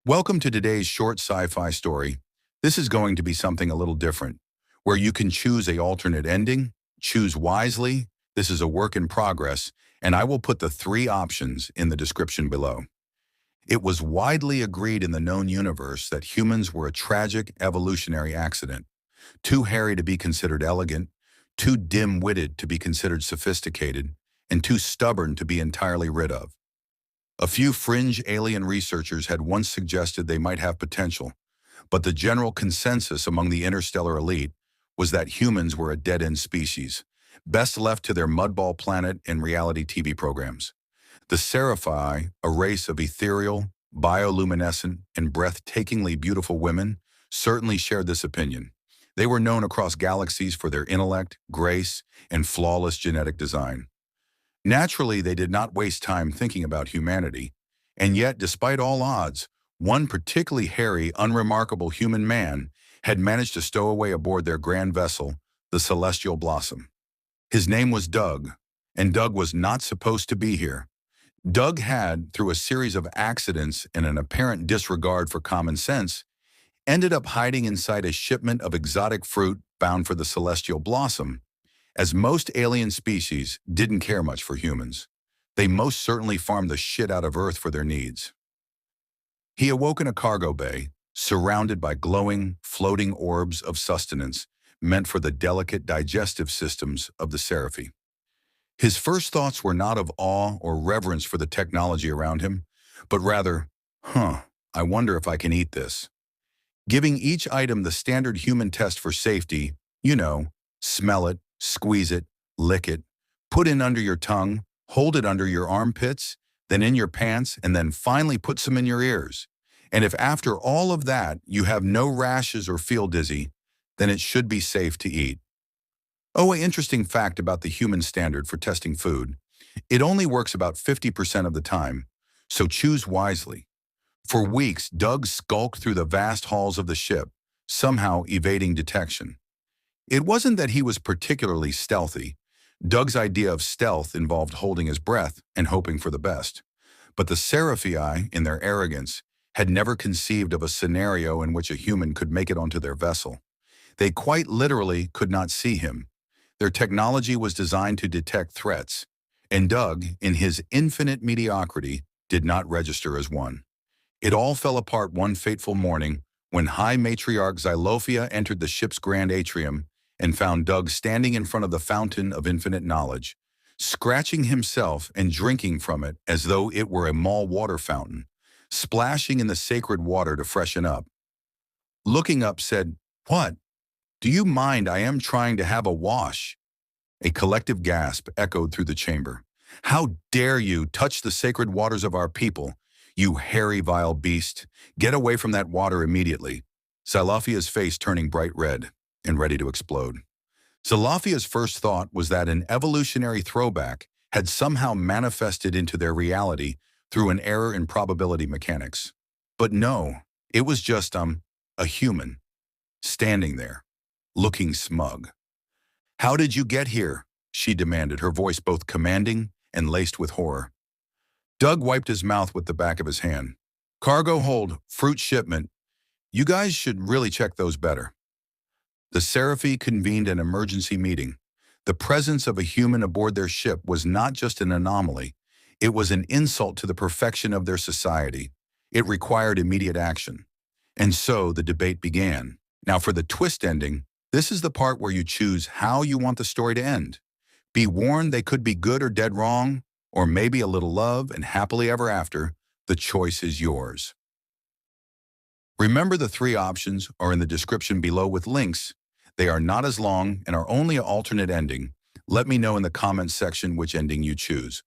Welcome to today's short sci-fi story. This is going to be something a little different, where you can choose a alternate ending, choose wisely. This is a work in progress, and I will put the three options in the description below. It was widely agreed in the known universe that humans were a tragic evolutionary accident, too hairy to be considered elegant, too dim-witted to be considered sophisticated, and too stubborn to be entirely rid of. A few fringe alien researchers had once suggested they might have potential, but the general consensus among the interstellar elite was that humans were a dead-end species, best left to their mudball planet and reality TV programs. The Seraphi, a race of ethereal, bioluminescent, and breathtakingly beautiful women, certainly shared this opinion. They were known across galaxies for their intellect, grace, and flawless genetic design. Naturally, they did not waste time thinking about humanity, and yet, despite all odds, one particularly hairy, unremarkable human man had managed to stow away aboard their grand vessel, the Celestial Blossom. His name was Doug, and Doug was not supposed to be here. Doug had, through a series of accidents and an apparent disregard for common sense, ended up hiding inside a shipment of exotic fruit bound for the Celestial Blossom. As most alien species didn't care much for humans, they most certainly farmed the shit out of Earth for their needs. He awoke in a cargo bay, surrounded by glowing, floating orbs of sustenance meant for the delicate digestive systems of the Seraphi. His first thoughts were not of awe or reverence for the technology around him, but rather, I wonder if I can eat this. Giving each item the standard human test for safety, smell it, squeeze it, lick it, put it under your tongue, hold it under your armpits, then in your pants, and then finally put some in your ears. And if after all of that you have no rashes or feel dizzy, then it should be safe to eat. Oh, an interesting fact about the human standard for testing food. It only works about 50% of the time, so choose wisely. For weeks, Doug skulked through the vast halls of the ship, somehow evading detection. It wasn't that he was particularly stealthy. Doug's idea of stealth involved holding his breath and hoping for the best. But the Seraphi, in their arrogance, had never conceived of a scenario in which a human could make it onto their vessel. They quite literally could not see him. Their technology was designed to detect threats, and Doug, in his infinite mediocrity, did not register as one. It all fell apart one fateful morning when High Matriarch Xylophia entered the ship's grand atrium and found Doug standing in front of the fountain of infinite knowledge, scratching himself and drinking from it as though it were a mall water fountain, splashing in the sacred water to freshen up. Looking up, said, "What? Do you mind? I am trying to have a wash." A collective gasp echoed through the chamber. "How dare you touch the sacred waters of our people, you hairy, vile beast! Get away from that water immediately." Xylophia's face turning bright red and ready to explode. Xylophia's first thought was that an evolutionary throwback had somehow manifested into their reality through an error in probability mechanics. But no, it was just, a human, standing there, looking smug. "How did you get here?" she demanded, her voice both commanding and laced with horror. Doug wiped his mouth with the back of his hand. "Cargo hold, fruit shipment. You guys should really check those better." The Seraphi convened an emergency meeting. The presence of a human aboard their ship was not just an anomaly, it was an insult to the perfection of their society. It required immediate action. And so the debate began. Now for the twist ending, this is the part where you choose how you want the story to end. Be warned, they could be good or dead wrong, or maybe a little love and happily ever after. The choice is yours. Remember, the three options are in the description below with links. They are not as long and are only an alternate ending. Let me know in the comments section which ending you choose.